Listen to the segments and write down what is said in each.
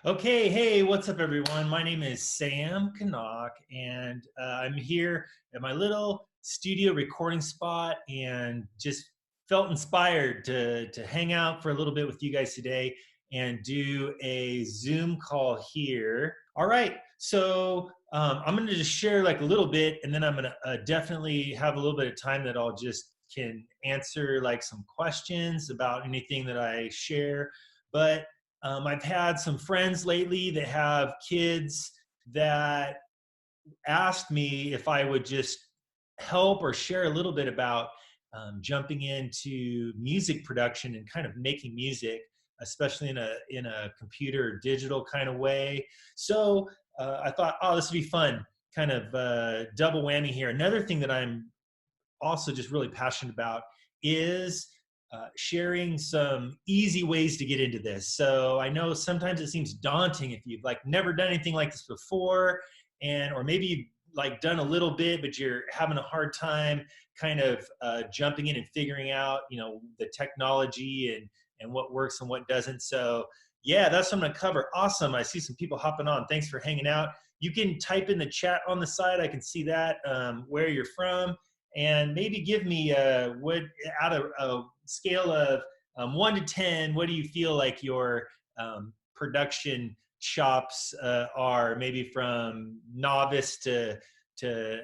Okay, hey, what's up, everyone? My name is Sam Canuck, and I'm here at my little studio recording spot, and just felt inspired to hang out for a little bit with you guys today and do a Zoom call here. All right, so I'm going to just share like a little bit, and then I'm going to definitely have a little bit of time that I'll just can answer like some questions about anything that I share, but I've had some friends lately that have kids that asked me if I would just help or share a little bit about jumping into music production and kind of making music, especially in a computer digital kind of way. So I thought, oh, this would be fun, kind of double whammy here. Another thing that I'm also just really passionate about is sharing some easy ways to get into this. So I know sometimes it seems daunting if you've like never done anything like this before, and or maybe you've like done a little bit, but you're having a hard time kind of jumping in and figuring out, the technology and what works and what doesn't. So yeah, that's what I'm gonna cover. Awesome. I see some people hopping on. Thanks for hanging out. You can type in the chat on the side. I can see that, where you're from, and maybe give me what out of a scale of 1 to 10, what do you feel like your production chops are? Maybe from novice to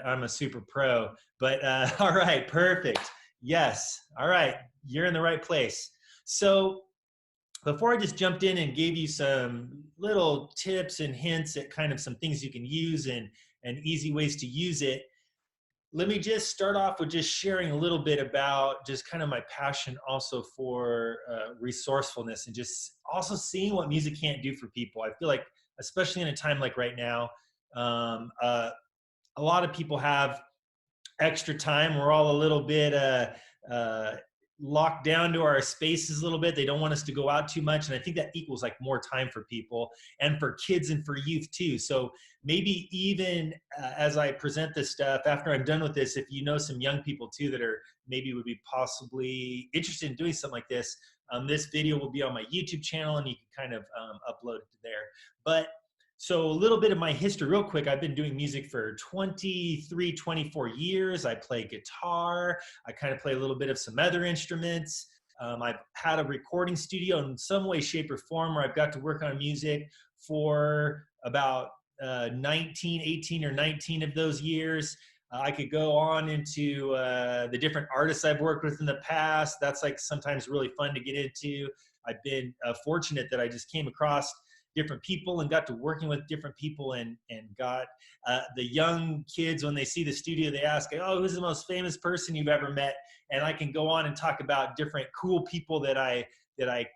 I'm a super pro. But all right, perfect. Yes. All right, you're in the right place. So before I just jumped in and gave you some little tips and hints at kind of some things you can use and easy ways to use it, let me just start off with just sharing a little bit about just kind of my passion also for resourcefulness and just also seeing what music can't do for people. I feel like, especially in a time like right now, um, uh, a lot of people have extra time. We're all a little bit uh, locked down to our spaces a little bit. They don't want us to go out too much. And I think that equals like more time for people and for kids and for youth too. So maybe even as I present this stuff, after I'm done with this, if you know some young people too that are maybe would be possibly interested in doing something like this video will be on my YouTube channel and you can kind of upload it to there. But so a little bit of my history real quick. I've been doing music for 23, 24 years. I play guitar. I kind of play a little bit of some other instruments. I've had a recording studio in some way, shape, or form where I've got to work on music for about 19, 18 or 19 of those years. I could go on into the different artists I've worked with in the past. That's like sometimes really fun to get into. I've been fortunate that I just came across different people and got to working with different people and got the young kids, when they see the studio, they ask, oh, who's the most famous person you've ever met? And I can go on and talk about different cool people that I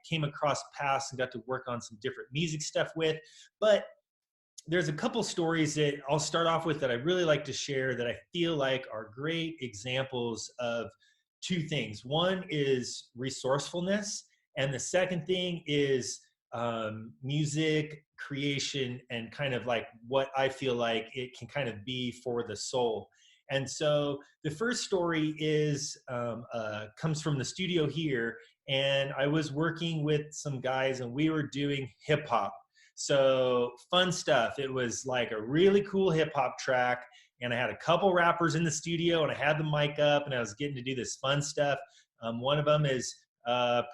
came across past and got to work on some different music stuff with. But there's a couple stories that I'll start off with that I really like to share that I feel like are great examples of two things. One is resourcefulness, and the second thing is music creation and kind of like what I feel like it can kind of be for the soul. And so the first story is comes from the studio here, and I was working with some guys, and we were doing hip hop. So fun stuff. It was like a really cool hip hop track, and I had a couple rappers in the studio, and I had the mic up, and I was getting to do this fun stuff. One of them is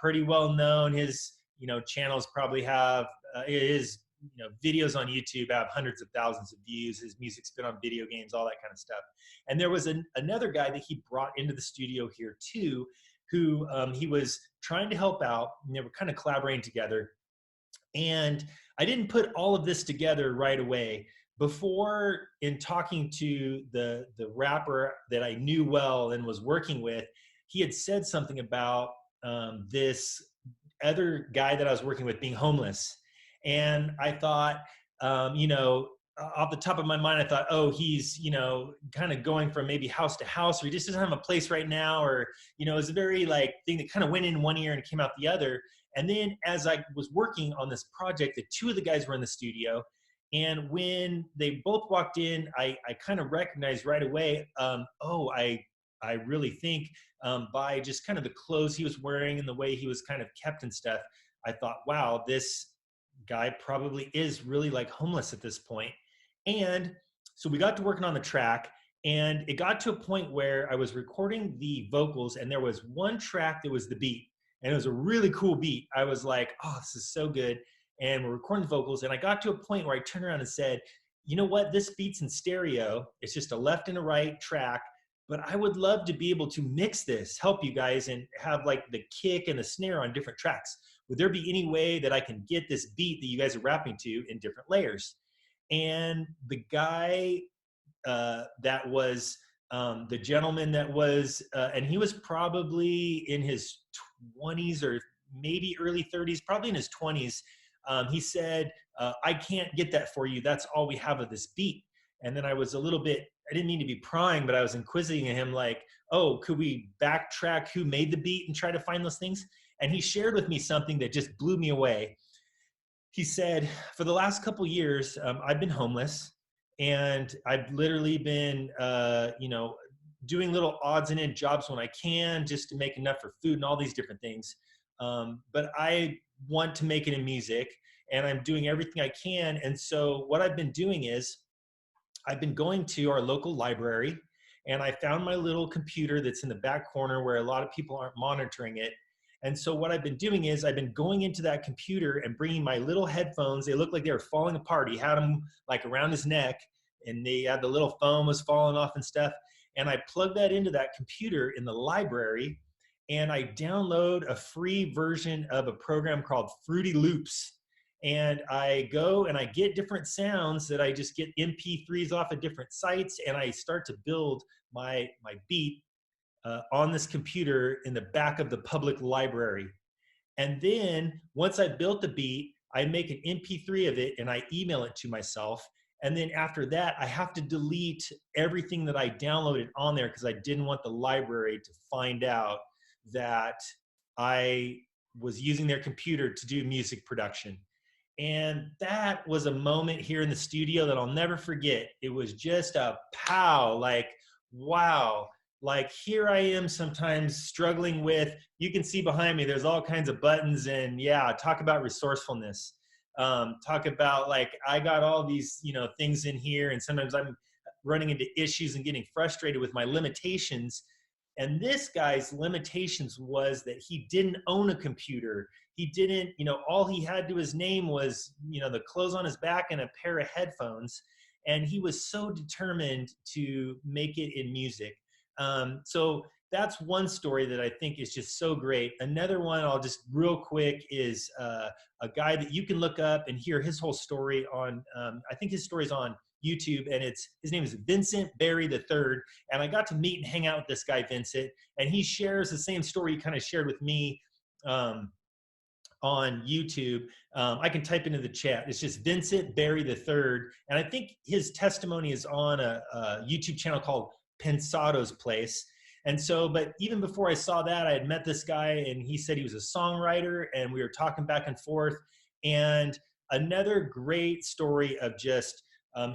pretty well known. His channels probably have his videos on YouTube have hundreds of thousands of views. His music's been on video games, all that kind of stuff. And there was another guy that he brought into the studio here too, who he was trying to help out, and they were kind of collaborating together. And I didn't put all of this together right away. Before, in talking to the rapper that I knew well and was working with, he had said something about this other guy that I was working with being homeless. And I thought, off the top of my mind, I thought, oh, he's, kind of going from maybe house to house, or he just doesn't have a place right now, or, it's a very like thing that kind of went in one ear and came out the other. And then as I was working on this project, the two of the guys were in the studio. And when they both walked in, I kind of recognized right away, I really think by just kind of the clothes he was wearing and the way he was kind of kept and stuff, I thought, wow, guy probably is really like homeless at this point. And so we got to working on the track, and it got to a point where I was recording the vocals, and there was one track that was the beat, and it was a really cool beat. I was like, oh, this is so good. And we're recording the vocals, and I got to a point where I turned around and said, you know what, this beat's in stereo. It's just a left and a right track, but I would love to be able to mix this, help you guys, and have like the kick and the snare on different tracks. Would there be any way that I can get this beat that you guys are rapping to in different layers? And the guy that was the gentleman that was, and he was probably in his 20s or maybe early 30s, probably in his 20s. He said, I can't get that for you. That's all we have of this beat. And then I was a little bit, I didn't mean to be prying, but I was inquisiting him like, oh, could we backtrack who made the beat and try to find those things? And he shared with me something that just blew me away. He said, for the last couple years, I've been homeless, and I've literally been, doing little odds and end jobs when I can just to make enough for food and all these different things. But I want to make it in music, and I'm doing everything I can. And so what I've been doing is I've been going to our local library, and I found my little computer that's in the back corner where a lot of people aren't monitoring it. And so what I've been doing is I've been going into that computer and bringing my little headphones. They looked like they were falling apart. He had them like around his neck, and they had the little foam was falling off and stuff. And I plugged that into that computer in the library, and I download a free version of a program called Fruity Loops. And I go and I get different sounds that I just get MP3s off of different sites, and I start to build my beat on this computer in the back of the public library. And then once I built the beat, I make an MP3 of it and I email it to myself. And then after that, I have to delete everything that I downloaded on there because I didn't want the library to find out that I was using their computer to do music production. And that was a moment here in the studio that I'll never forget. It was just a pow, like, wow. Like, here I am sometimes struggling with, you can see behind me, there's all kinds of buttons, and yeah, talk about resourcefulness. Talk about like, I got all these, things in here, and sometimes I'm running into issues and getting frustrated with my limitations. And this guy's limitations was that he didn't own a computer. He didn't, all he had to his name was, the clothes on his back and a pair of headphones. And he was so determined to make it in music. So that's one story that I think is just so great. Another one I'll just real quick is a guy that you can look up and hear his whole story on, I think his story's on YouTube, and his name is Vincent Berry III. And I got to meet and hang out with this guy, Vincent, and he shares the same story he kind of shared with me on YouTube. I can type into the chat. It's just Vincent Berry III. And I think his testimony is on a YouTube channel called Pensado's Place. And so, but even before I saw that, I had met this guy, and he said he was a songwriter, and we were talking back and forth. And another great story of just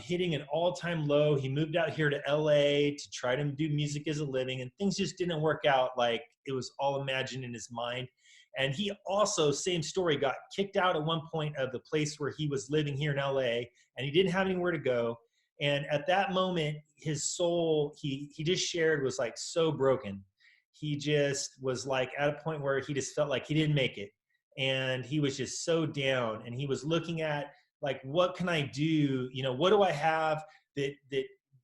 hitting an all-time low. He moved out here to LA to try to do music as a living, and things just didn't work out like it was all imagined in his mind. And he also, same story, got kicked out at one point of the place where he was living here in LA, and he didn't have anywhere to go. And at that moment, his soul, he just shared, was like so broken. He just was like at a point where he just felt like he didn't make it. And he was just so down, and he was looking at like, what can I do? What do I have that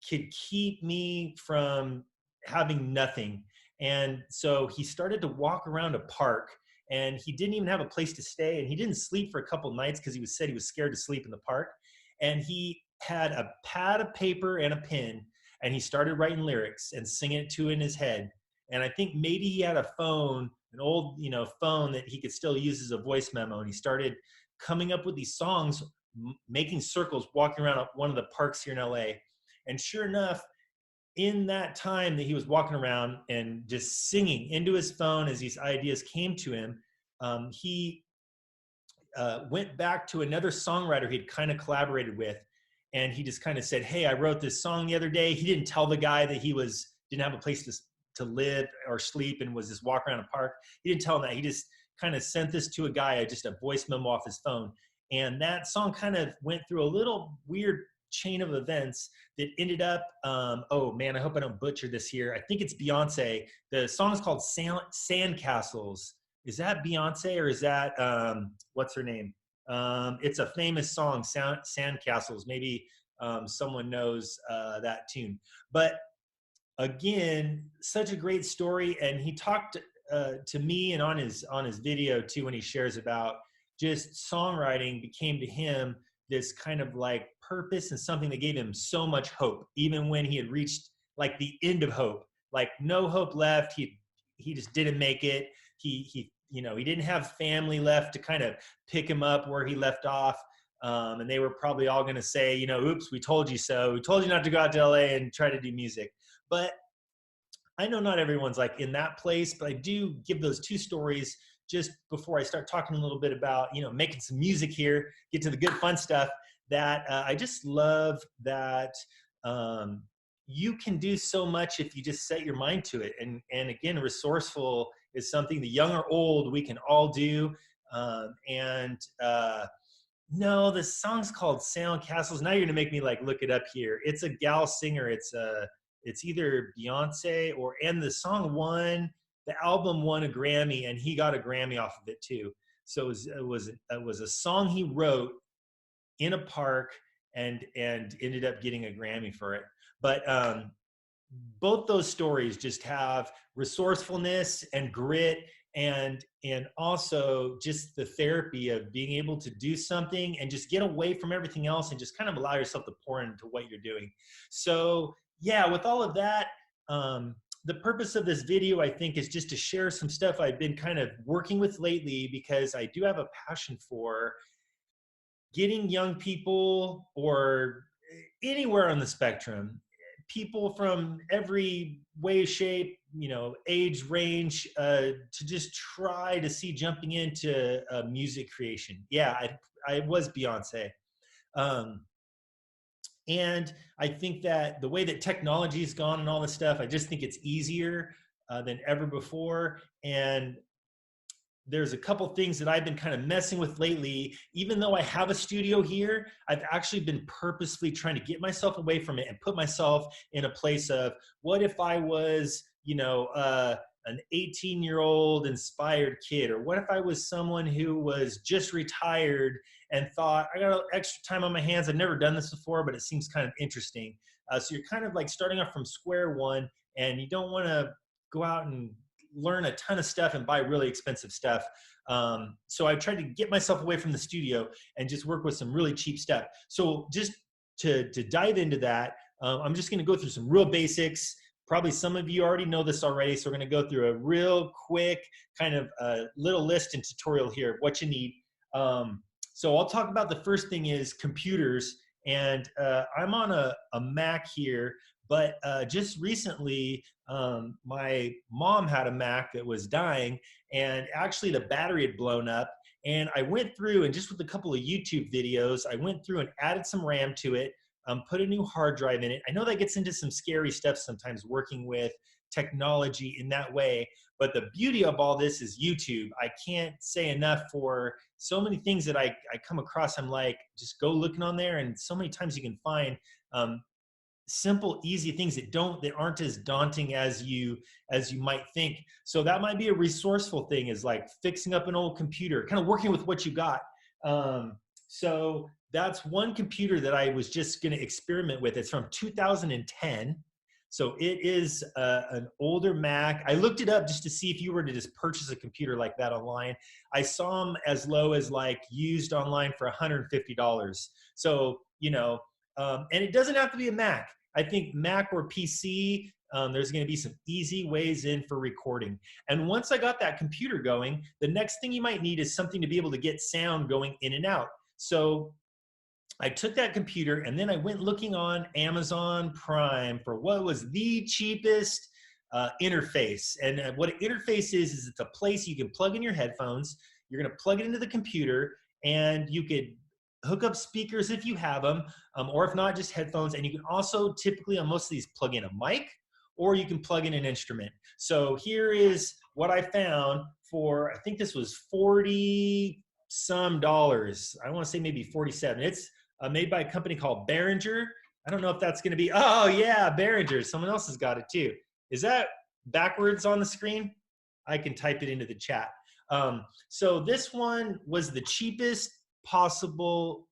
could keep me from having nothing? And so he started to walk around a park, and he didn't even have a place to stay. And he didn't sleep for a couple of nights because he said he was scared to sleep in the park. And he had a pad of paper and a pen, and he started writing lyrics and singing it to in his head. And I think maybe he had a phone, an old, phone that he could still use as a voice memo. And he started coming up with these songs, making circles, walking around one of the parks here in LA. And sure enough, in that time that he was walking around and just singing into his phone as these ideas came to him, he went back to another songwriter he'd kind of collaborated with. And he just kind of said, hey, I wrote this song the other day. He didn't tell the guy that he didn't have a place to live or sleep and was just walking around a park. He didn't tell him that. He just kind of sent this to a guy, just a voice memo off his phone. And that song kind of went through a little weird chain of events that ended up, oh man, I hope I don't butcher this here. I think it's Beyonce. The song is called Sandcastles. Is that Beyonce or is that, what's her name? It's a famous song, Sandcastles. Maybe someone knows that tune. But again, such a great story. And he talked to me and on his video too, when he shares about just songwriting became to him this kind of like purpose and something that gave him so much hope, even when he had reached like the end of hope, like no hope left. He just didn't make it. He he didn't have family left to kind of pick him up where he left off. And they were probably all going to say, oops, we told you so. We told you not to go out to LA and try to do music. But I know not everyone's like in that place, but I do give those two stories just before I start talking a little bit about, making some music here, get to the good fun stuff, that I just love that you can do so much if you just set your mind to it. And again, resourceful is something the young or old, we can all do. No, the song's called Sandcastles. Now you're gonna make me like look it up here. It's a gal singer. It's either Beyonce and the song the album won a Grammy, and he got a Grammy off of it too. So it was a song he wrote in a park and ended up getting a Grammy for it. But both those stories just have resourcefulness and grit, and also just the therapy of being able to do something and just get away from everything else and just kind of allow yourself to pour into what you're doing. So yeah, with all of that, the purpose of this video, I think, is just to share some stuff I've been kind of working with lately, because I do have a passion for getting young people, or anywhere on the spectrum, people from every way, shape, age range, to just try to see jumping into music creation. Yeah, I was Beyonce. And I think that the way that technology has gone and all this stuff, I just think it's easier than ever before. And there's a couple things that I've been kind of messing with lately. Even though I have a studio here, I've actually been purposefully trying to get myself away from it and put myself in a place of, what if I was, an 18-year-old inspired kid? Or what if I was someone who was just retired and thought, I got extra time on my hands. I've never done this before, but it seems kind of interesting. So you're kind of like starting off from square one, and you don't want to go out and learn a ton of stuff and buy really expensive stuff. So I tried to get myself away from the studio and just work with some really cheap stuff. So just to dive into that, I'm just going to go through some real basics. Probably some of you already know this already, so we're going to go through a real quick kind of little list and tutorial here of what you need. So I'll talk about the first thing is computers. And I'm on a Mac here, but just recently, my mom had a Mac that was dying, and actually the battery had blown up. And I went through, and just with a couple of YouTube videos, I went through and added some RAM to it, put a new hard drive in it. I know that gets into some scary stuff sometimes, working with technology in that way. But the beauty of all this is YouTube. I can't say enough for so many things that I come across. I'm like, just go looking on there, and so many times you can find simple, easy things that aren't as daunting as you might think. So that might be a resourceful thing, is like fixing up an old computer, kind of working with what you got. So that's one computer that I was just going to experiment with. It's from 2010. So it is an older Mac. I looked it up just to see if you were to just purchase a computer like that online. I saw them as low as like used online for $150. So, and it doesn't have to be a Mac. I think Mac or PC, there's going to be some easy ways in for recording. And once I got that computer going, the next thing you might need is something to be able to get sound going in and out. So I took that computer, and then I went looking on Amazon Prime for what was the cheapest interface. And what an interface is it's a place you can plug in your headphones. You're going to plug it into the computer, and you could hook up speakers if you have them, or if not, just headphones. And you can also typically on most of these plug in a mic, or you can plug in an instrument. So here is what I found for, I think this was $40 some dollars. I want to say maybe 47. It's made by a company called Behringer. I don't know if that's going to be, oh yeah, Behringer. Someone else has got it too. Is that backwards on the screen? I can type it into the chat. So this one was the cheapest possible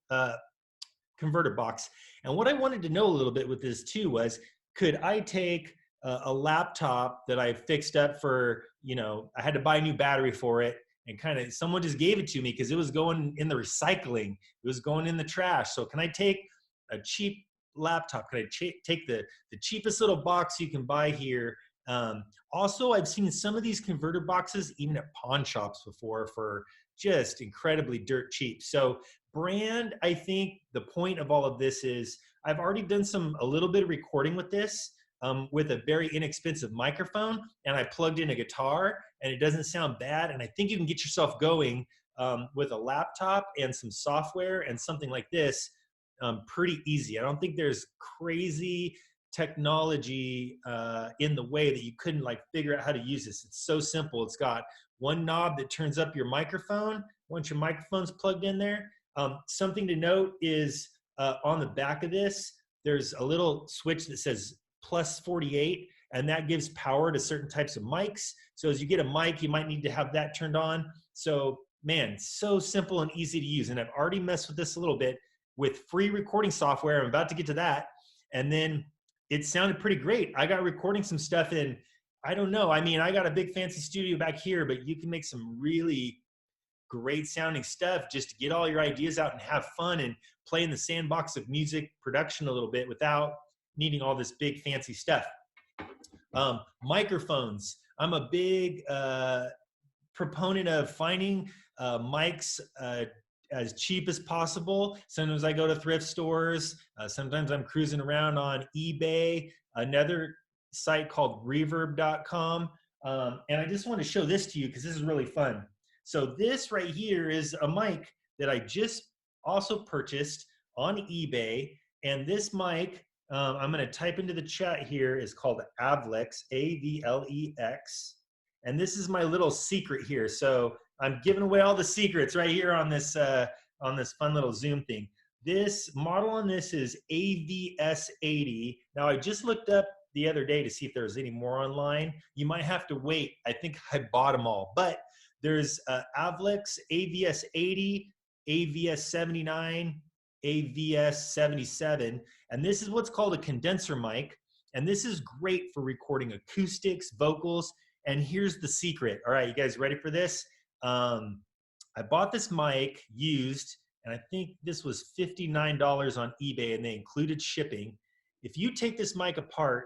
converter box. And what I wanted to know a little bit with this too was, could I take a laptop that I fixed up for, I had to buy a new battery for it, and kind of someone just gave it to me because it was going in the recycling, it was going in the trash. So can I take a cheap laptop? Can I take the cheapest little box you can buy here? Also, I've seen some of these converter boxes even at pawn shops before for just incredibly dirt cheap. So brand, I think the point of all of this is I've already done a little bit of recording with this with a very inexpensive microphone, and I plugged in a guitar, and it doesn't sound bad. And I think you can get yourself going with a laptop and some software and something like this pretty easy. I don't think there's crazy technology in the way that you couldn't like figure out how to use this. It's so simple. It's got one knob that turns up your microphone once your microphone's plugged in there. Something to note is on the back of this, there's a little switch that says plus 48, and that gives power to certain types of mics. So as you get a mic, you might need to have that turned on. So man, so simple and easy to use. And I've already messed with this a little bit with free recording software. I'm about to get to that. And then it sounded pretty great. I got recording some stuff in, I don't know. I mean, I got a big fancy studio back here, but you can make some really great sounding stuff just to get all your ideas out and have fun and play in the sandbox of music production a little bit without needing all this big fancy stuff. Microphones. I'm a big proponent of finding mics as cheap as possible. Sometimes I go to thrift stores. Sometimes I'm cruising around on eBay, another site called reverb.com. And I just want to show this to you because this is really fun. So this right here is a mic that I just also purchased on eBay. And this mic, I'm going to type into the chat here, is called Avlex, A-V-L-E-X. And this is my little secret here. So I'm giving away all the secrets right here on this fun little Zoom thing. This model on this is AVS80. Now I just looked up the other day to see if there was any more online. You might have to wait. I think I bought them all, but there's Avlex AVS80, AVS79, AVS77, and this is what's called a condenser mic. And this is great for recording acoustics, vocals. And here's the secret. All right, you guys ready for this? I bought this mic used, and I think this was $59 on eBay, and they included shipping. If you take this mic apart,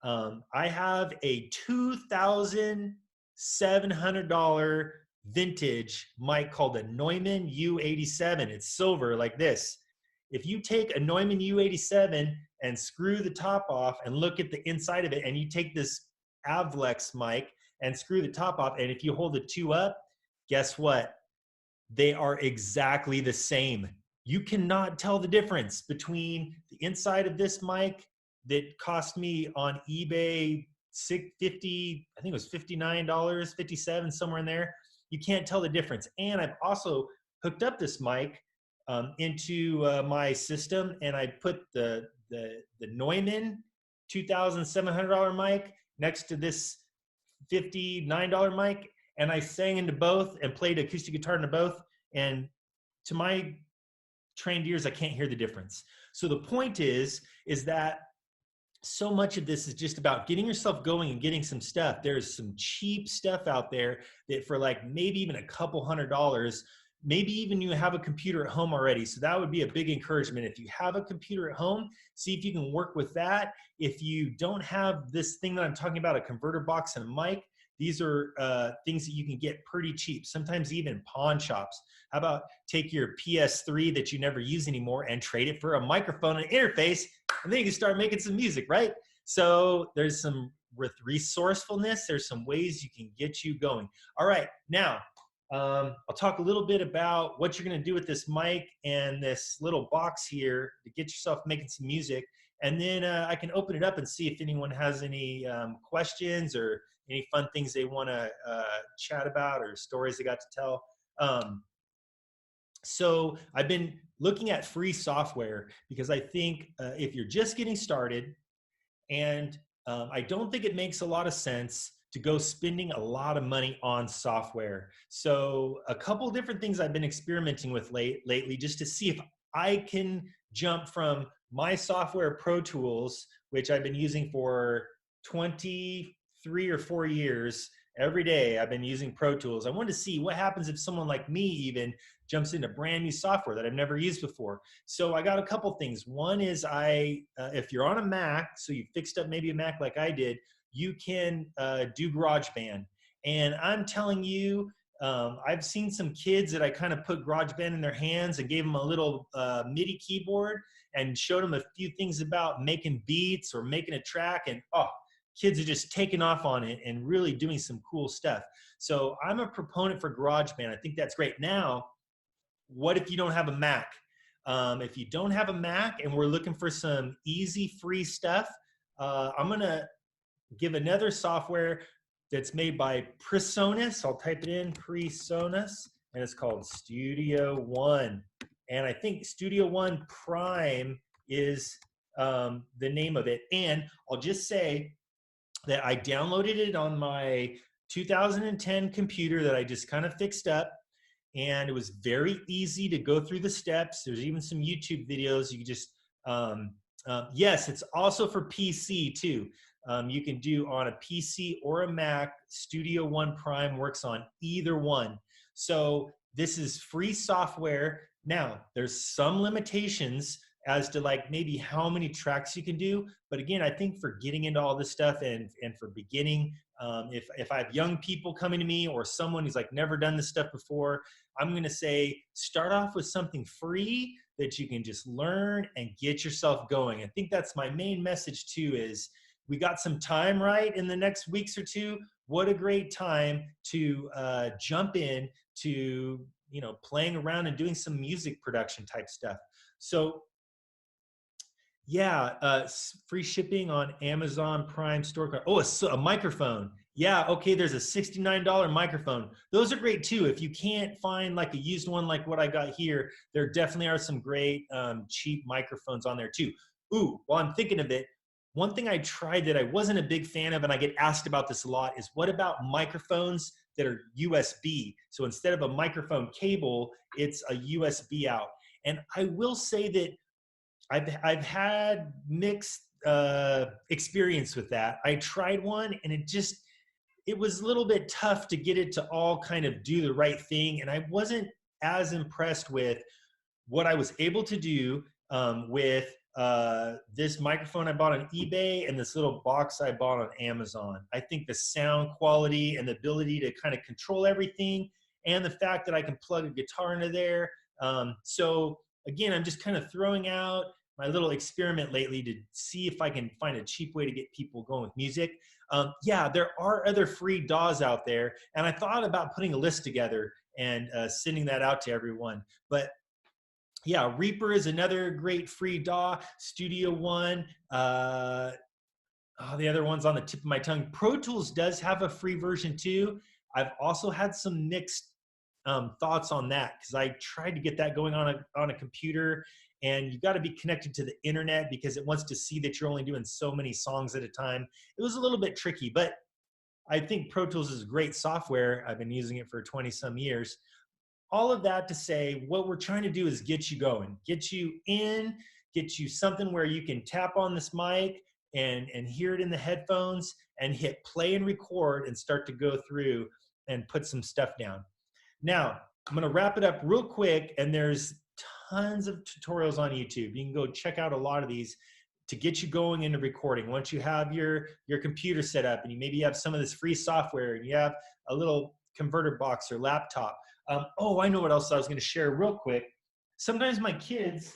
I have a $2,700 vintage mic called a Neumann U87. It's silver like this. If you take a Neumann U87 and screw the top off and look at the inside of it, and you take this Avlex mic and screw the top off, and if you hold the two up, guess what? They are exactly the same. You cannot tell the difference between the inside of this mic that cost me on eBay $50, I think it was $59, 57, somewhere in there. You can't tell the difference. And I've also hooked up this mic into my system, and I put the Neumann $2,700 mic next to this $59 mic, and I sang into both and played acoustic guitar into both. And to my trained ears, I can't hear the difference. So the point is that so much of this is just about getting yourself going and getting some stuff. There's some cheap stuff out there that for like maybe even a couple $100, maybe even you have a computer at home already. So that would be a big encouragement. If you have a computer at home, see if you can work with that. If you don't have this thing that I'm talking about, a converter box and a mic, these are things that you can get pretty cheap, sometimes even pawn shops. How about take your PS3 that you never use anymore and trade it for a microphone and interface, and then you can start making some music, right? So there's some resourcefulness. There's some ways you can get you going. All right, now I'll talk a little bit about what you're going to do with this mic and this little box here to get yourself making some music. And then I can open it up and see if anyone has any questions or any fun things they want to chat about or stories they got to tell. So I've been looking at free software because I think if you're just getting started, and I don't think it makes a lot of sense to go spending a lot of money on software. So a couple different things I've been experimenting with lately just to see if I can jump from my software Pro Tools, which I've been using for 23 or 4 years. Every day I've been using Pro Tools. I wanted to see what happens if someone like me even jumps into brand new software that I've never used before. So I got a couple things. One is if you're on a Mac, so you fixed up maybe a Mac like I did, you can do GarageBand. And I'm telling you, I've seen some kids that I kind of put GarageBand in their hands and gave them a little MIDI keyboard and showed them a few things about making beats or making a track. And oh, kids are just taking off on it and really doing some cool stuff. So I'm a proponent for GarageBand. I think that's great. Now, what if you don't have a Mac? If you don't have a Mac and we're looking for some easy, free stuff, I'm going to give another software that's made by Presonus. I'll type it in, Presonus, and it's called Studio One. And I think Studio One Prime is the name of it. And I'll just say that I downloaded it on my 2010 computer that I just kind of fixed up, and it was very easy to go through the steps. There's even some YouTube videos. You can just, yes, it's also for PC too. You can do on a PC or a Mac. Studio One Prime works on either one. So this is free software. Now, there's some limitations as to like maybe how many tracks you can do. But again, I think for getting into all this stuff and for beginning, if I have young people coming to me or someone who's like never done this stuff before, I'm going to say start off with something free that you can just learn and get yourself going. I think that's my main message too, is we got some time right in the next weeks or two. What a great time to jump in to, playing around and doing some music production type stuff. So yeah, free shipping on Amazon Prime store. Oh, a microphone. Yeah, okay, there's a $69 microphone. Those are great too. If you can't find like a used one like what I got here, there definitely are some great cheap microphones on there too. Ooh, while I'm thinking of it, one thing I tried that I wasn't a big fan of, and I get asked about this a lot, is what about microphones that are USB? So instead of a microphone cable, it's a USB out. And I will say that I've had mixed experience with that. I tried one and it was a little bit tough to get it to all kind of do the right thing, and I wasn't as impressed with what I was able to do with this microphone I bought on eBay and this little box I bought on Amazon. I think the sound quality and the ability to kind of control everything, and the fact that I can plug a guitar into there. So again, I'm just kind of throwing out my little experiment lately to see if I can find a cheap way to get people going with music. Yeah, there are other free DAWs out there, and I thought about putting a list together and sending that out to everyone. But yeah, Reaper is another great free DAW. Studio One. The other one's on the tip of my tongue. Pro Tools does have a free version too. I've also had some mixed thoughts on that because I tried to get that going on a computer, and you got to be connected to the internet because it wants to see that you're only doing so many songs at a time. It was a little bit tricky, but I think Pro Tools is great software. I've been using it for 20 some years. All of that to say, what we're trying to do is get you going, get you in, get you something where you can tap on this mic and hear it in the headphones and hit play and record and start to go through and put some stuff down. Now, I'm going to wrap it up real quick, and there's tons of tutorials on YouTube. You can go check out a lot of these to get you going into recording. Once you have your computer set up and you maybe have some of this free software and you have a little converter box or laptop. Oh, I know what else I was going to share real quick. Sometimes my kids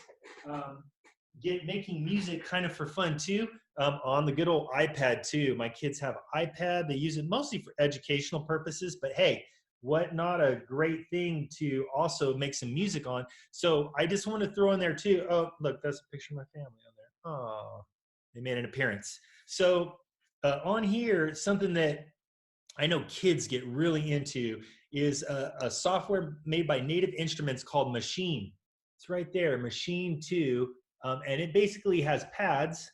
get making music kind of for fun too, on the good old iPad too. My kids have an iPad. They use it mostly for educational purposes, but hey, what not a great thing to also make some music on. So I just want to throw in there too. Oh, look, that's a picture of my family on there. Oh, they made an appearance. So on here, something that I know kids get really into is a software made by Native Instruments called Machine. It's right there, Machine 2. And it basically has pads.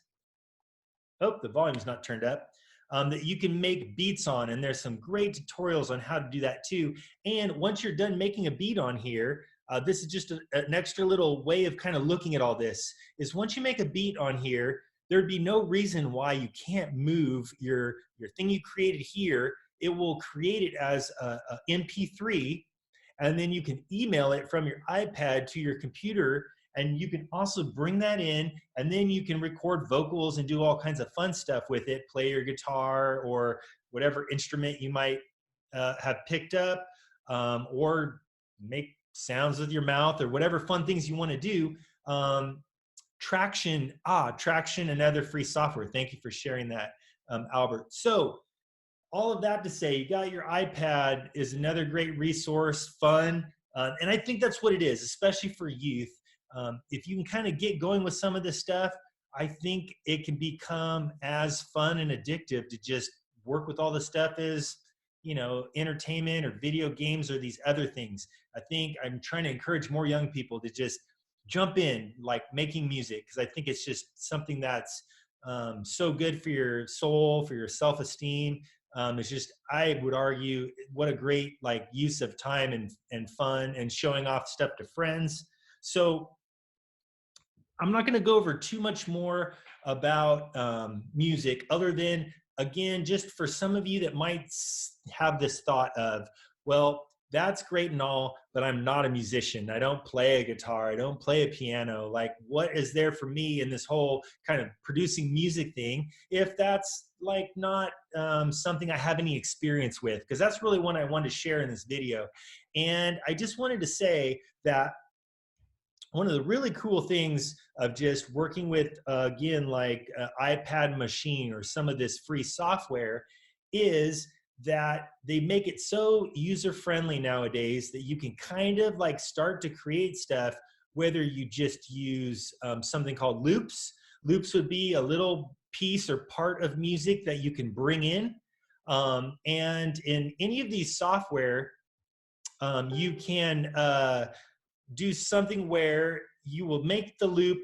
Oh, the volume's not turned up. That you can make beats on. And there's some great tutorials on how to do that too. And once you're done making a beat on here, this is just an extra little way of kind of looking at all this, is once you make a beat on here, there'd be no reason why you can't move your thing you created here. It will create it as a MP3, and then you can email it from your iPad to your computer, and you can also bring that in, and then you can record vocals and do all kinds of fun stuff with it, play your guitar or whatever instrument you might have picked up, or make sounds with your mouth or whatever fun things you want to do. Traction, another free software. Thank you for sharing that, Albert. So all of that to say, you got your iPad is another great resource, fun. And I think that's what it is, especially for youth. If you can kind of get going with some of this stuff, I think it can become as fun and addictive to just work with all this stuff as, entertainment or video games or these other things. I think I'm trying to encourage more young people to just jump in, like making music, because I think it's just something that's so good for your soul, for your self-esteem. It's just, I would argue, what a great use of time and fun and showing off stuff to friends. So I'm not going to go over too much more about music, other than, again, just for some of you that might have this thought of, well, that's great and all, but I'm not a musician. I don't play a guitar. I don't play a piano. What is there for me in this whole kind of producing music thing, if that's not something I have any experience with? Because that's really what I wanted to share in this video. And I just wanted to say that one of the really cool things of just working with, again, iPad Machine or some of this free software, is that they make it so user-friendly nowadays that you can kind of start to create stuff, whether you just use something called loops. Loops would be a little piece or part of music that you can bring in. And in any of these software, you can do something where you will make the loop,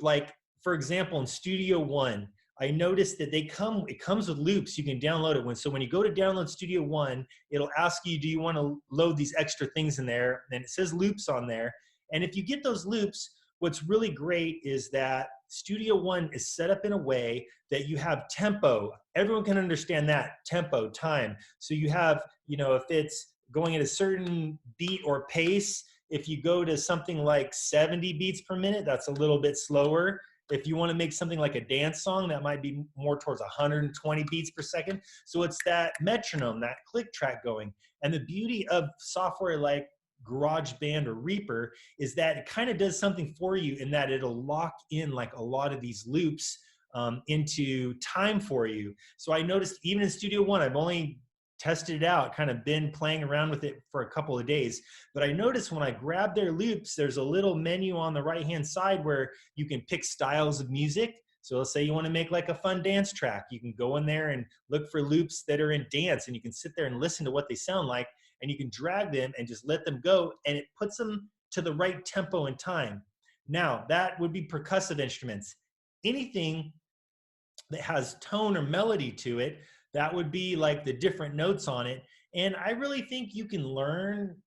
for example, in Studio One, I noticed that it comes with loops. You can download it. So when you go to download Studio One, it'll ask you, do you want to load these extra things in there? And it says loops on there. And if you get those loops, what's really great is that Studio One is set up in a way that you have tempo. Everyone can understand that, tempo, time. So you have, if it's going at a certain beat or pace, if you go to something like 70 beats per minute, that's a little bit slower. If you want to make something like a dance song, that might be more towards 120 beats per second. So it's that metronome, that click track going. And the beauty of software like GarageBand or Reaper is that it kind of does something for you, in that it'll lock in a lot of these loops into time for you. So I noticed even in Studio One, I've only tested it out, kind of been playing around with it for a couple of days. But I noticed when I grab their loops, there's a little menu on the right-hand side where you can pick styles of music. So let's say you want to make a fun dance track. You can go in there and look for loops that are in dance, and you can sit there and listen to what they sound like, and you can drag them and just let them go, and it puts them to the right tempo and time. Now, that would be percussive instruments. Anything that has tone or melody to it, that would be the different notes on it. And I really think you can learn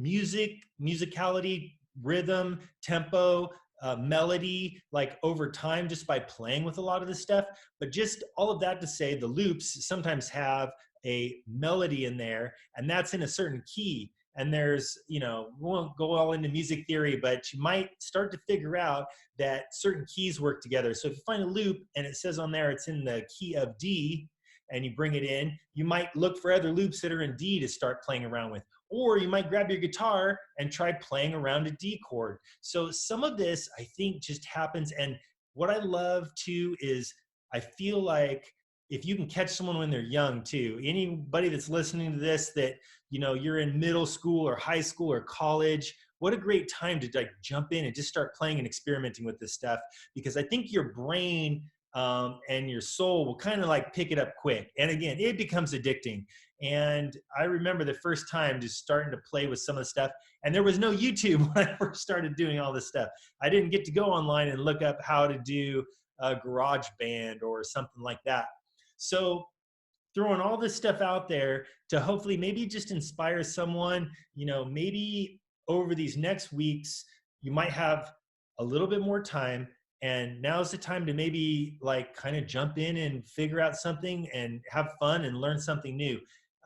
musicality, rhythm, tempo, melody, over time, just by playing with a lot of this stuff. But just all of that to say, the loops sometimes have a melody in there, and that's in a certain key. And there's, we won't go all into music theory, but you might start to figure out that certain keys work together. So if you find a loop and it says on there it's in the key of D, and you bring it in, you might look for other loops that are in D to start playing around with. Or you might grab your guitar and try playing around a D chord. So some of this, I think, just happens. And what I love too is, I feel like if you can catch someone when they're young too, anybody that's listening to this that, you're in middle school or high school or college, what a great time to jump in and just start playing and experimenting with this stuff. Because I think your brain and your soul will kind of like pick it up quick. And again, it becomes addicting. And I remember the first time just starting to play with some of the stuff, and there was no YouTube when I first started doing all this stuff. I didn't get to go online and look up how to do a GarageBand or something like that. So throwing all this stuff out there to hopefully maybe just inspire someone, maybe over these next weeks, you might have a little bit more time. And now's the time to maybe like kind of jump in and figure out something and have fun and learn something new.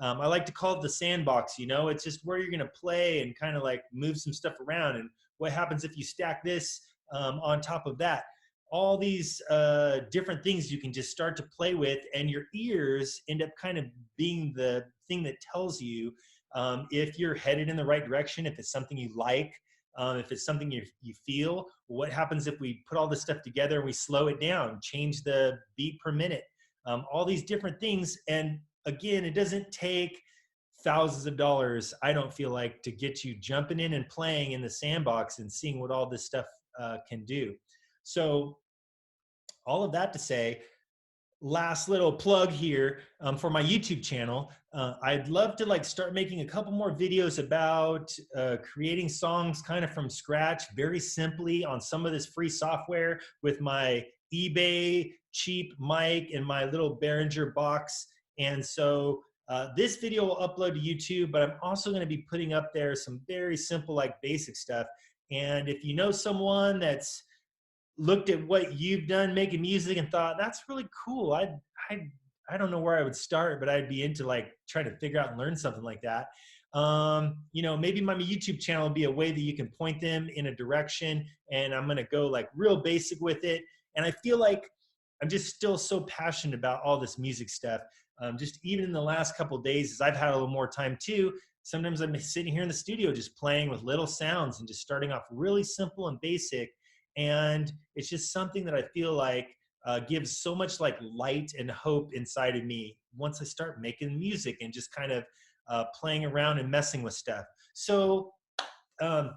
I like to call it the sandbox, it's just where you're going to play and kind of like move some stuff around. And what happens if you stack this on top of that? All these different things you can just start to play with, and your ears end up kind of being the thing that tells you if you're headed in the right direction, if it's something you like, if it's something you feel. What happens if we put all this stuff together and we slow it down, change the beat per minute, all these different things. And again, it doesn't take thousands of dollars, I don't feel like, to get you jumping in and playing in the sandbox and seeing what all this stuff can do. So all of that to say, last little plug here for my YouTube channel. I'd love to like start making a couple more videos about creating songs kind of from scratch, very simply on some of this free software with my eBay cheap mic and my little Behringer box. And so this video will upload to YouTube, but I'm also going to be putting up there some very simple, like basic stuff. And if you know someone that's looked at what you've done making music and thought, that's really cool, I don't know where I would start, but I'd be into like trying to figure out and learn something like that. Maybe my YouTube channel will be a way that you can point them in a direction, and I'm going to go like real basic with it. And I feel like I'm just still so passionate about all this music stuff. Just even in the last couple of days, as I've had a little more time too, sometimes I'm sitting here in the studio just playing with little sounds and just starting off really simple and basic. And it's just something that I feel like gives so much like light and hope inside of me once I start making music and just kind of playing around and messing with stuff. So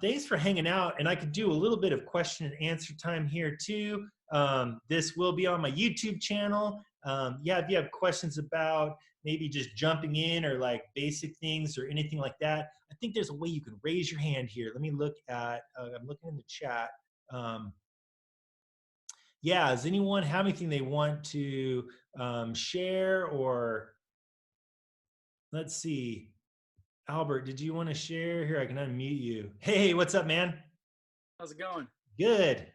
thanks for hanging out. And I could do a little bit of question and answer time here too. This will be on my YouTube channel. If you have questions about maybe just jumping in or like basic things or anything like that, I think there's a way you can raise your hand here. Let me look at, I'm looking in the chat. Does anyone have anything they want to share? Or let's see, Albert, did you want to share? Here, I can unmute you. Hey, what's up, man? How's it going? Good.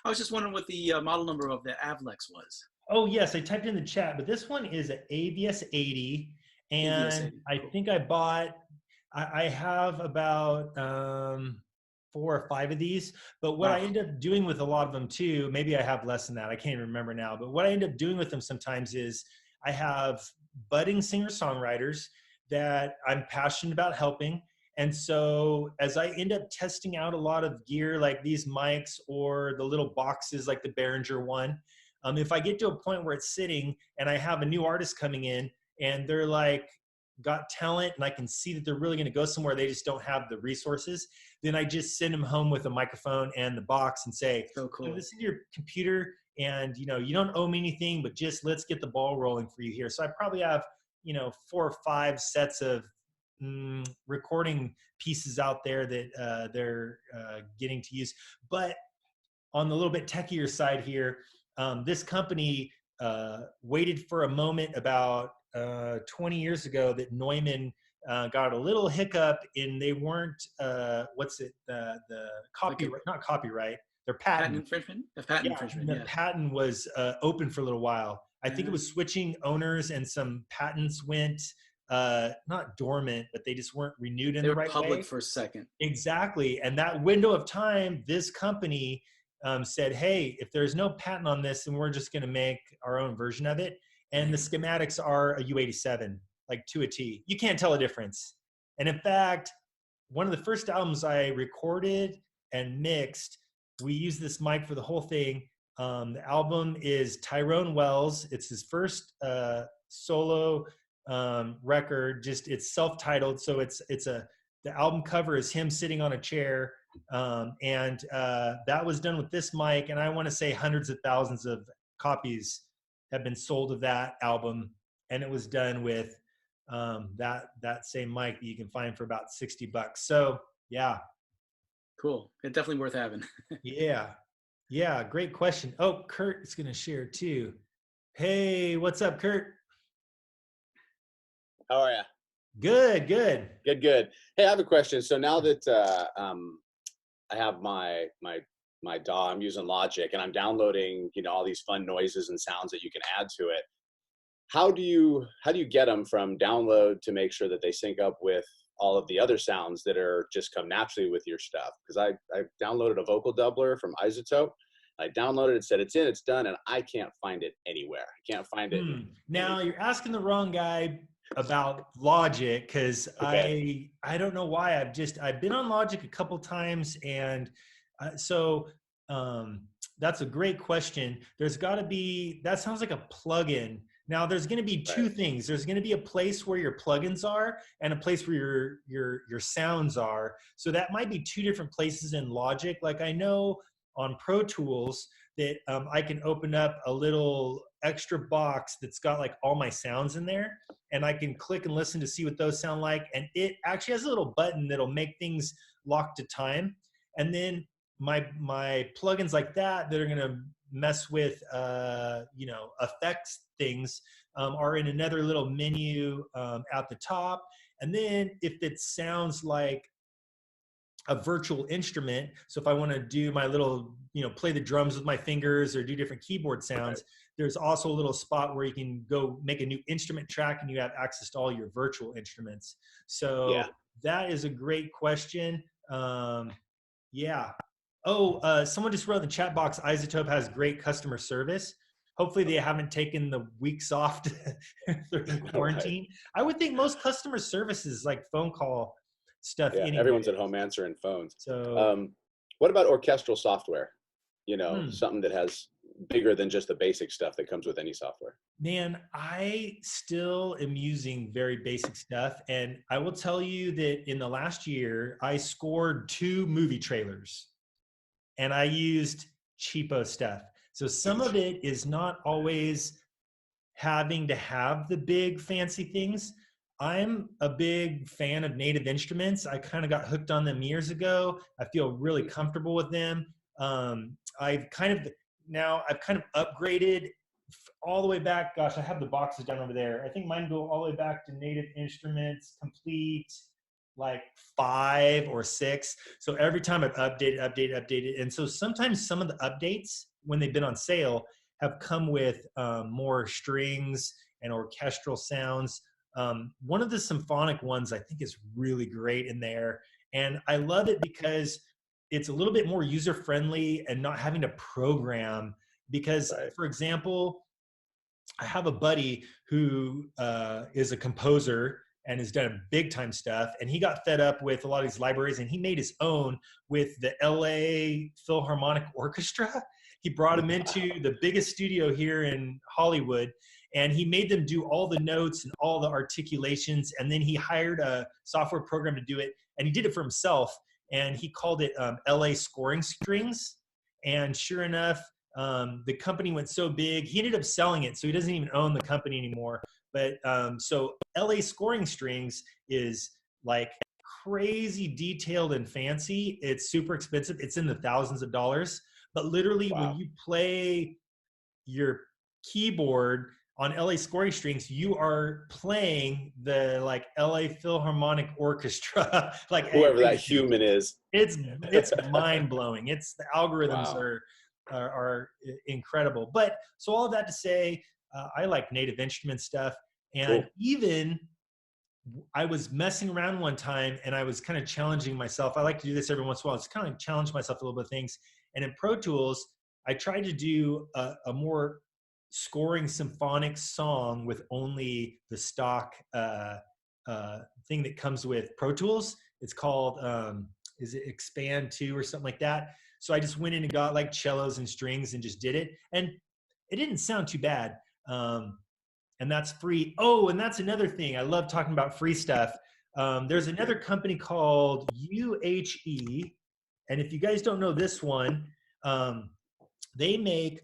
I was just wondering what the model number of the Avlex was. Oh, yes, I typed in the chat, but this one is an AVS 80, and AVS 80. I think I have about 4 or 5 of these, but what I end up doing with a lot of them too, maybe I have less than that, I can't even remember now, but what I end up doing with them sometimes is I have budding singer-songwriters that I'm passionate about helping. And so as I end up testing out a lot of gear like these mics or the little boxes like the Behringer one, if I get to a point where it's sitting and I have a new artist coming in and they're like got talent and I can see that they're really going to go somewhere, they just don't have the resources, then I just send them home with a microphone and the box and say, so cool. This is your computer, and you don't owe me anything, but just let's get the ball rolling for you here. So I probably have 4 or 5 sets of recording pieces out there that they're getting to use. But on the little bit techier side here, this company waited for a moment about 20 years ago that Neumann got a little hiccup in, they weren't the copyright, not copyright, their patent infringement. The patent infringement. The patent was open for a little while. I think it was switching owners, and some patents went not dormant, but they just weren't renewed in the right way. They were public for a second. Exactly. And that window of time, this company said, hey, if there's no patent on this, then we're just going to make our own version of it. And the schematics are a U87, like to a T. You can't tell a difference. And in fact, one of the first albums I recorded and mixed, we used this mic for the whole thing. The album is Tyrone Wells. It's his first solo record. Just it's self-titled, so the album cover is him sitting on a chair, and that was done with this mic. And I want to say hundreds of thousands of copies have been sold of that album, and it was done with that same mic that you can find for about $60. So yeah, Cool. It's definitely worth having. yeah, yeah. Great question. Oh, Kurt is going to share too. Hey, what's up, Kurt? How are you? Good, good. Good, good. Hey, I have a question. So now that I have my DAW, I'm using Logic, and I'm downloading, all these fun noises and sounds that you can add to it. How do you get them from download to make sure that they sync up with all of the other sounds that are just come naturally with your stuff? Because I downloaded a vocal doubler from Isotope. I downloaded it, said it's in, it's done, and I can't find it anywhere. I can't find it. Now you're asking the wrong guy about Logic, because Okay. I don't know why. I've been on Logic a couple times, and so that's a great question. There's got to be, that sounds like a plugin. Now there's going to be two Right. things. There's going to be a place where your plugins are and a place where your sounds are. So that might be two different places in Logic. Like I know on Pro Tools that I can open up a little extra box that's got like all my sounds in there, and I can click and listen to see what those sound like. And it actually has a little button that'll make things locked to time. And then my plugins like that are going to mess with effects things are in another little menu at the top. And then if it sounds like a virtual instrument, so if I want to do my little, play the drums with my fingers or do different keyboard Right. sounds, there's also a little spot where you can go make a new instrument track and you have access to all your virtual instruments. So Yeah. that is a great question. Yeah. Someone just wrote in the chat box, Isotope has great customer service. Hopefully they haven't taken the weeks off during All right. quarantine. I would think most customer services like phone call stuff Yeah. anyway. Everyone's at home answering phones. So What about orchestral software? hmm. Something that has bigger than just the basic stuff that comes with any software. Man, I still am using very basic stuff. And I will tell you that in the last year, I scored 2 movie trailers and I used cheapo stuff. So some of it is not always having to have the big fancy things. I'm a big fan of Native Instruments. I kind of got hooked on them years ago. I feel really comfortable with them. I've kind of upgraded all the way back. Gosh, I have the boxes down over there. I think mine go all the way back to Native Instruments Complete, like 5 or 6. So every time I've updated. And so sometimes some of the updates, when they've been on sale, have come with more strings and orchestral sounds. One of the symphonic ones I think is really great in there. And I love it because it's a little bit more user friendly and not having to program. Because, Right. for example, I have a buddy who is a composer and has done big time stuff. And he got fed up with a lot of these libraries and he made his own with the LA Philharmonic Orchestra. He brought them into the biggest studio here in Hollywood and he made them do all the notes and all the articulations. And then he hired a software program to do it. And he did it for himself. And he called it LA Scoring Strings. And sure enough, the company went so big, he ended up selling it. So he doesn't even own the company anymore. But so LA Scoring Strings is like crazy detailed and fancy. It's super expensive. It's in the thousands of dollars. But literally, when Wow. you play your keyboard on LA Scoring Strings, you are playing the like LA Philharmonic Orchestra. Like Whoever that human is. it's mind blowing. It's the algorithms Wow. are incredible. But so all of that to say, I like Native Instrument stuff, and Cool. even I was messing around one time and I was kind of challenging myself. I like to do this every once in a while. It's kind of challenge myself a little bit of things. And in Pro Tools, I tried to do a more scoring symphonic song with only the stock thing that comes with Pro Tools. It's called, is it Expand 2 or something like that? So I just went in and got like cellos and strings and just did it. And it didn't sound too bad. And that's free. Oh, and that's another thing. I love talking about free stuff. There's another company called UHE. And if you guys don't know this one, they make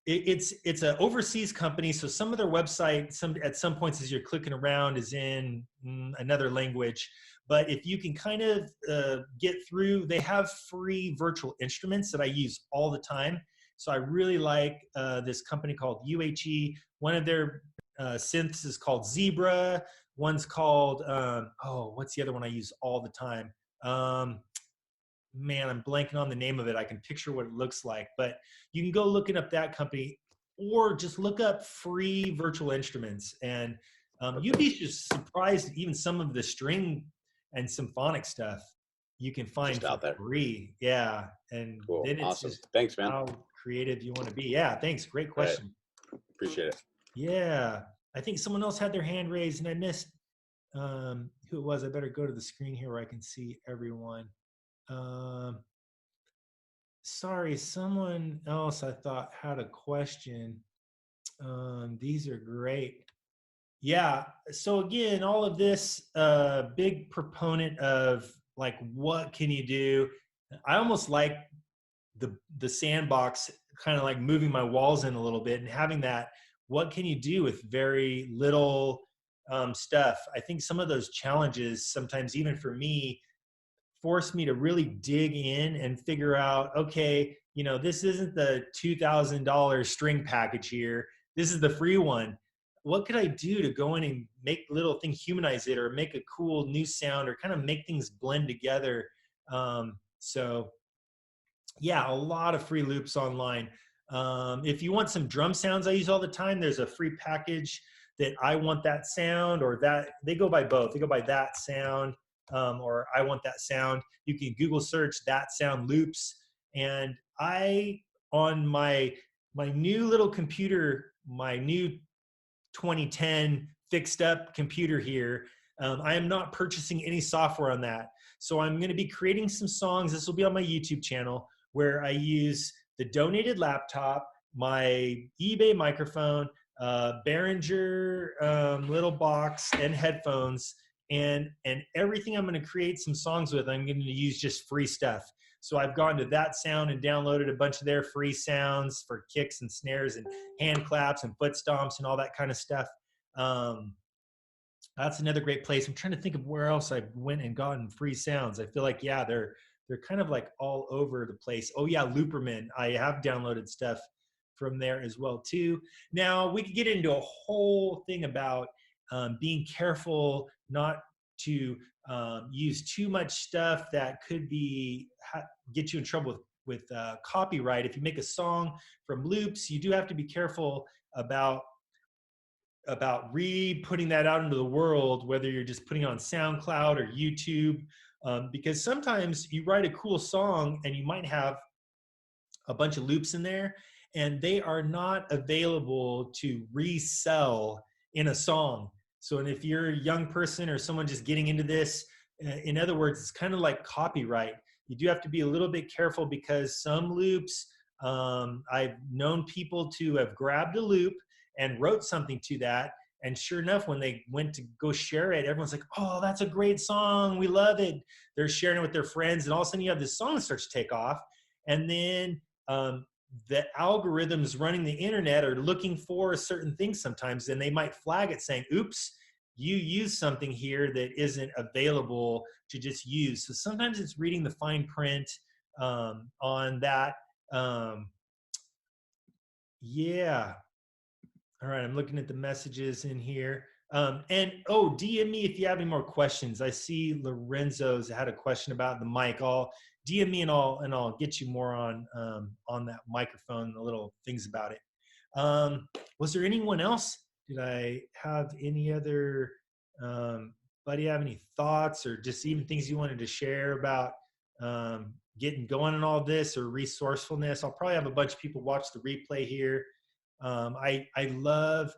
it's an overseas company, so some of their website, at some points as you're clicking around, is in another language. But if you can kind of get through, they have free virtual instruments that I use all the time. So I really like this company called UHE. One of their synths is called Zebra. One's called what's the other one I use all the time? Man, I'm blanking on the name of it. I can picture what it looks like, but you can go looking up that company, or just look up free virtual instruments, and you'd be just surprised. Even some of the string and symphonic stuff you can find Just out for there. free. Yeah, and Cool. then it's Awesome. just Thanks, man. how creative you want to be. Yeah, thanks. Great question. Appreciate it. Yeah, I think someone else had their hand raised, and I missed who it was. I better go to the screen here where I can see everyone. Sorry, someone else I thought had a question. These are great. Yeah. So again, all of this, big proponent of like, what can you do? I almost like the sandbox, kind of like moving my walls in a little bit and having that. What can you do with very little stuff? I think some of those challenges, sometimes even for me, forced me to really dig in and figure out, okay, this isn't the $2,000 string package here. This is the free one. What could I do to go in and make little thing, humanize it, or make a cool new sound, or kind of make things blend together? So yeah, a lot of free loops online. If you want some drum sounds I use all the time, there's a free package that I want that sound, or that. They go by both. They go by that sound, or I want that sound. You can Google search that sound loops. And on my new little computer, my new 2010 fixed up computer here, I am not purchasing any software on that. So I'm going to be creating some songs. This will be on my YouTube channel, where I use the donated laptop, my eBay microphone, Behringer little box, and headphones, and everything I'm going to create some songs with, I'm going to use just free stuff. So I've gone to That Sound and downloaded a bunch of their free sounds for kicks and snares and hand claps and foot stomps and all that kind of stuff. That's another great place. I'm trying to think of where else I went and gotten free sounds. I feel like, yeah, they're kind of like all over the place. Oh yeah, Looperman. I have downloaded stuff from there as well too. Now we could get into a whole thing about being careful not to use too much stuff that could get you in trouble with copyright. If you make a song from loops, you do have to be careful about putting that out into the world, whether you're just putting it on SoundCloud or YouTube, because sometimes you write a cool song and you might have a bunch of loops in there, and they are not available to resell in a song. So, and if you're a young person or someone just getting into this, in other words, it's kind of like copyright. You do have to be a little bit careful, because some loops, I've known people to have grabbed a loop and wrote something to that. And sure enough, when they went to go share it, everyone's like, oh, that's a great song. We love it. They're sharing it with their friends. And all of a sudden you have this song that starts to take off. And then the algorithms running the internet are looking for certain things sometimes. And they might flag it saying, oops, you use something here that isn't available to just use. So sometimes it's reading the fine print on that. Yeah. All right, I'm looking at the messages in here. DM me if you have any more questions. I see Lorenzo's had a question about the mic. I'll DM me and I'll get you more on that microphone, the little things about it. Was there anyone else? Did I have any other buddy have any thoughts, or just even things you wanted to share about getting going on all this, or resourcefulness? I'll probably have a bunch of people watch the replay here. I love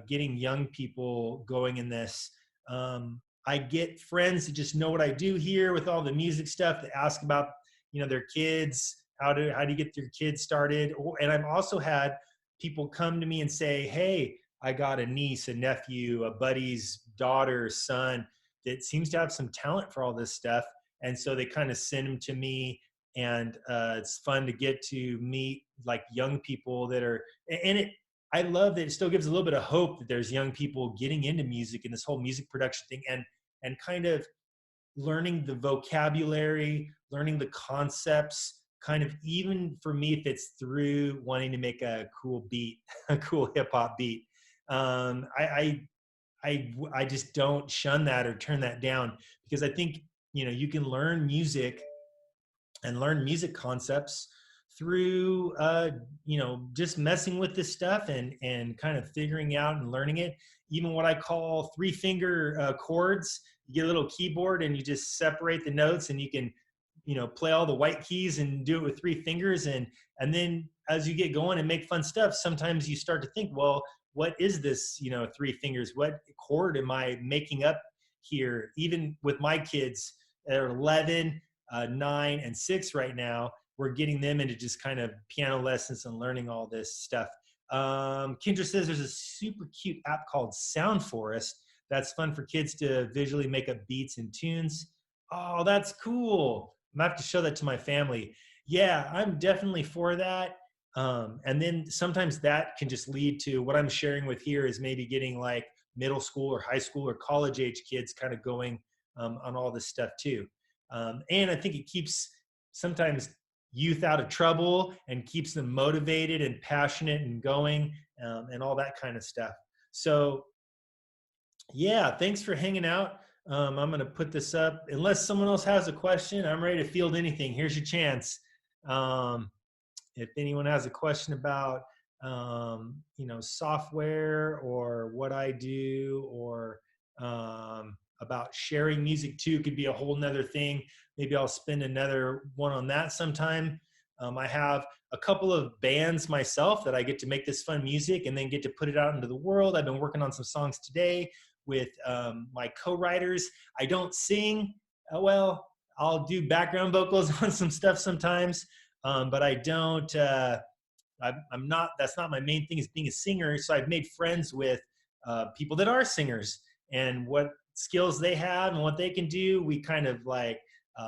getting young people going in this. I get friends that just know what I do here with all the music stuff, that ask about, their kids, how do you get your kids started. And I've also had people come to me and say, hey, I got a niece, a nephew, a buddy's daughter, son that seems to have some talent for all this stuff. And so they kind of send them to me, and it's fun to get to meet like young people that are, and I love that it still gives a little bit of hope that there's young people getting into music and this whole music production thing, and kind of learning the vocabulary, learning the concepts, kind of, even for me, if it's through wanting to make a cool beat, a cool hip hop beat. I just don't shun that or turn that down, because I think, you can learn music and learn music concepts through just messing with this stuff and kind of figuring out and learning it. Even what I call 3-finger chords. You get a little keyboard and you just separate the notes, and you can play all the white keys and do it with 3 fingers. And then as you get going and make fun stuff, sometimes you start to think, well, what is this 3 fingers? What chord am I making up here? Even with my kids, they're 11, 9, and 6 right now. We're getting them into just kind of piano lessons and learning all this stuff. Kendra says there's a super cute app called Sound Forest that's fun for kids to visually make up beats and tunes. Oh, that's cool. I'm gonna have to show that to my family. Yeah, I'm definitely for that. And then sometimes that can just lead to what I'm sharing with here is maybe getting like middle school or high school or college age kids kind of going on all this stuff too. And I think it keeps sometimes youth out of trouble and keeps them motivated and passionate and going and all that kind of stuff. So yeah, thanks for hanging out. I'm going to put this up. Unless someone else has a question, I'm ready to field anything. Here's your chance. If anyone has a question about, software or what I do, or about sharing music too, could be a whole nother thing. Maybe I'll spend another one on that sometime. I have a couple of bands myself that I get to make this fun music and then get to put it out into the world. I've been working on some songs today with my co-writers. I don't sing well. I'll do background vocals on some stuff sometimes, but I don't. I'm not. That's not my main thing, is being a singer. So I've made friends with people that are singers, and what skills they have and what they can do, we kind of like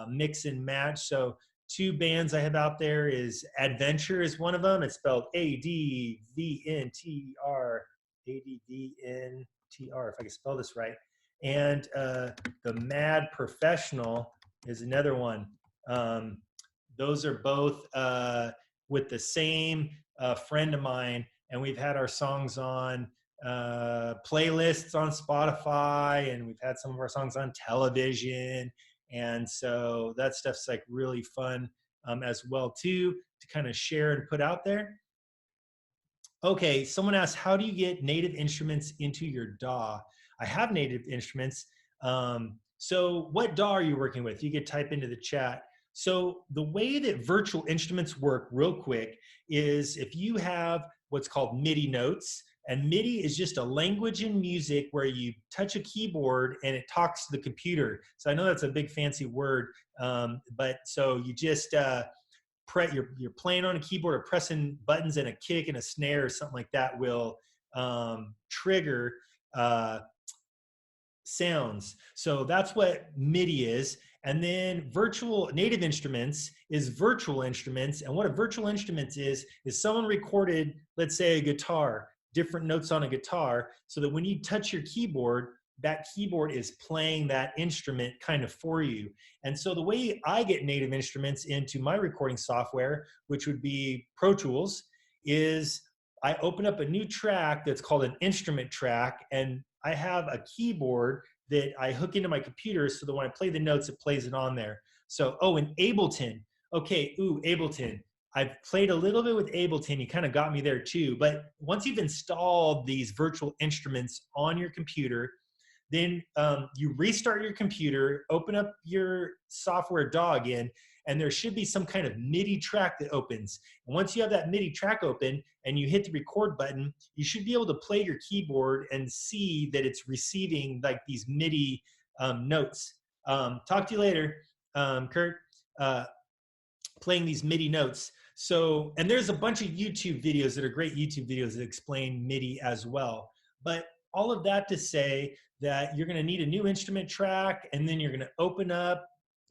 mix and match. So 2 bands I have out there is Adventure is one of them. It's spelled ADVNTR, ADVNTR, if I can spell this right. And the Mad Professional is another one. Those are both with the same friend of mine, and we've had our songs on playlists on Spotify, and we've had some of our songs on television. And so that stuff's like really fun as well too, to kind of share and put out there. Okay, someone asked, how do you get native instruments into your DAW? I have native instruments. So what DAW are you working with? You could type into the chat. So the way that virtual instruments work real quick is if you have what's called MIDI notes, and MIDI is just a language in music where you touch a keyboard and it talks to the computer. So I know that's a big fancy word, but so you just you're playing on a keyboard or pressing buttons, and a kick and a snare or something like that will trigger sounds. So that's what MIDI is. And then virtual native instruments is virtual instruments. And what a virtual instrument is someone recorded, let's say, a guitar, different notes on a guitar, so that when you touch your keyboard, that keyboard is playing that instrument kind of for you. And so the way I get native instruments into my recording software, which would be Pro Tools, is I open up a new track that's called an instrument track, and I have a keyboard that I hook into my computer so that when I play the notes, it plays it on there. So, in Ableton. Okay, Ableton. I've played a little bit with Ableton. You kind of got me there too. But once you've installed these virtual instruments on your computer, then you restart your computer, open up your software DAW again, and there should be some kind of MIDI track that opens. And once you have that MIDI track open and you hit the record button, you should be able to play your keyboard and see that it's receiving like these MIDI notes. Talk to you later, Kurt. Playing these MIDI notes. So, and there's a bunch of YouTube videos that are great YouTube videos that explain MIDI as well. But all of that to say that you're going to need a new instrument track, and then you're going to open up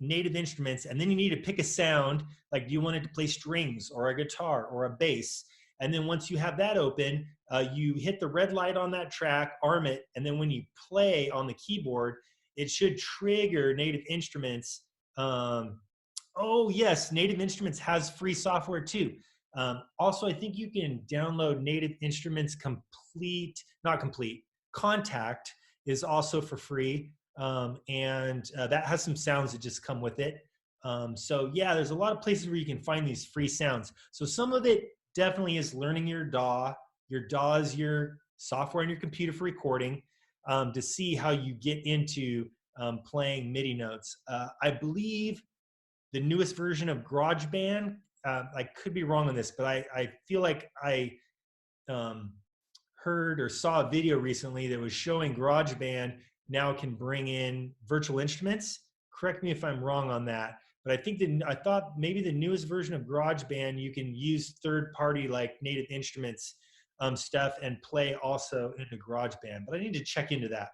native instruments, and then you need to pick a sound. Like, do you want it to play strings or a guitar or a bass? And then once you have that open, you hit the red light on that track, arm it, and then when you play on the keyboard, it should trigger Native Instruments. Oh yes, Native Instruments has free software too. Also, I think you can download Native Instruments not complete. Kontakt is also for free, and that has some sounds that just come with it. So yeah, there's a lot of places where you can find these free sounds. So some of it definitely is learning your DAW. Your DAW is your software on your computer for recording, to see how you get into playing MIDI notes. I believe the newest version of GarageBand, I could be wrong on this, but I feel like I heard or saw a video recently that was showing GarageBand now can bring in virtual instruments. Correct me if I'm wrong on that, but I thought maybe the newest version of GarageBand, you can use third-party like Native Instruments stuff and play also into GarageBand. But I need to check into that.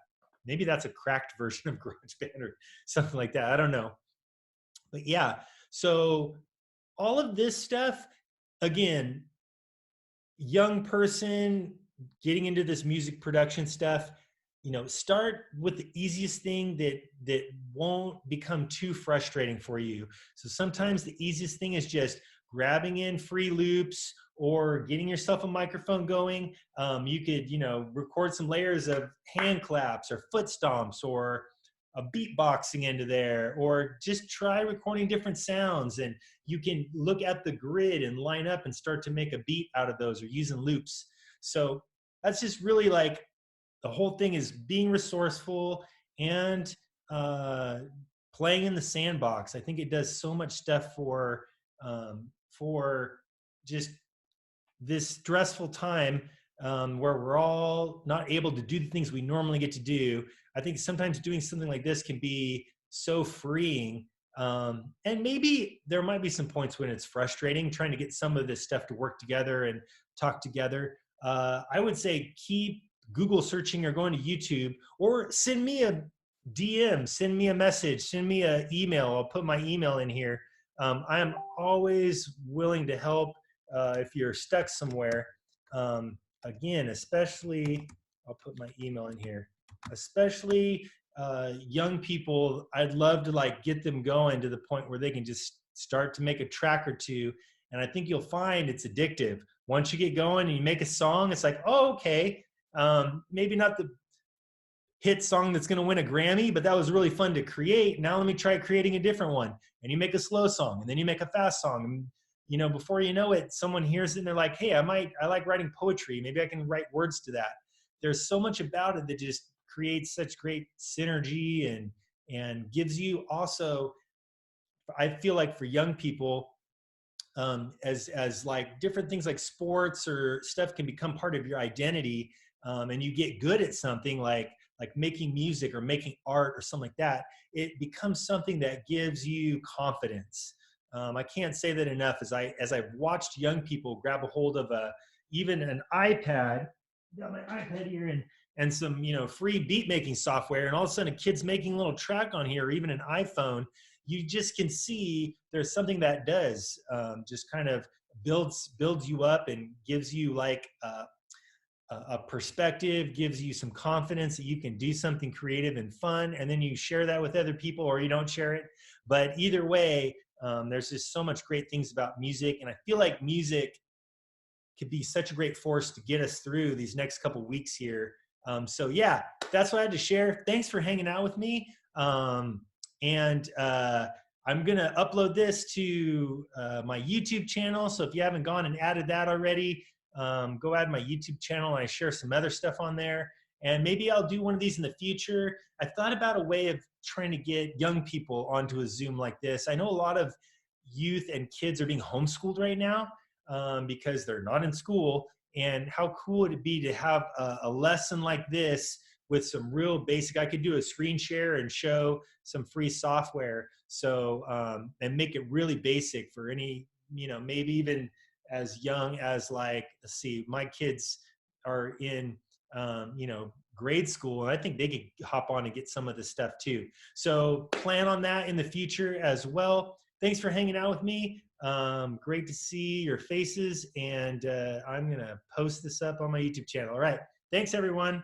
Maybe that's a cracked version of GarageBand or something like that. I don't know. But yeah, so all of this stuff, again, young person getting into this music production stuff, start with the easiest thing that won't become too frustrating for you. So sometimes the easiest thing is just grabbing in free loops or getting yourself a microphone going. You could, record some layers of hand claps or foot stomps or a beatboxing into there, or just try recording different sounds, and you can look at the grid and line up and start to make a beat out of those, or using loops. So that's just really like the whole thing is being resourceful and playing in the sandbox. I think it does so much stuff for just this stressful time where we're all not able to do the things we normally get to do. I think sometimes doing something like this can be so freeing. And maybe there might be some points when it's frustrating trying to get some of this stuff to work together and talk together. I would say keep Google searching or going to YouTube, or send me a DM, send me a message, send me an email. I'll put my email in here. I am always willing to help if you're stuck somewhere. Again, especially, I'll put my email in here, especially young people. I'd love to get them going to the point where they can just start to make a track or two. And I think you'll find it's addictive. Once you get going and you make a song, it's like, oh, okay, maybe not the hit song that's going to win a Grammy, but that was really fun to create. Now let me try creating a different one. And you make a slow song, and then you make a fast song. And, before you know it, someone hears it and they're like, hey, I like writing poetry. Maybe I can write words to that. There's so much about it that just creates such great synergy and gives you also, I feel like for young people, as like different things like sports or stuff can become part of your identity, and you get good at something like making music or making art or something like that, it becomes something that gives you confidence. I can't say that enough as I've watched young people grab a hold of even an iPad. Got my iPad here and some free beat making software, and all of a sudden a kid's making a little track on here, or even an iPhone. You just can see there's something that does just kind of builds you up and gives you like a perspective, gives you some confidence that you can do something creative and fun, and then you share that with other people or you don't share it. But either way, there's just so much great things about music, and I feel like music could be such a great force to get us through these next couple weeks here. So yeah, that's what I had to share. Thanks for hanging out with me. And I'm going to upload this to my YouTube channel. So if you haven't gone and added that already, go add my YouTube channel, and I share some other stuff on there. And maybe I'll do one of these in the future. I thought about a way of trying to get young people onto a Zoom like this. I know a lot of youth and kids are being homeschooled right now because they're not in school. And how cool would it be to have a lesson like this with some real basic, I could do a screen share and show some free software. So, and make it really basic for any, maybe even as young as let's see, my kids are in, grade school, and I think they could hop on and get some of this stuff too. So plan on that in the future as well. Thanks for hanging out with me. Great to see your faces, and I'm gonna post this up on my YouTube channel. All right, thanks everyone.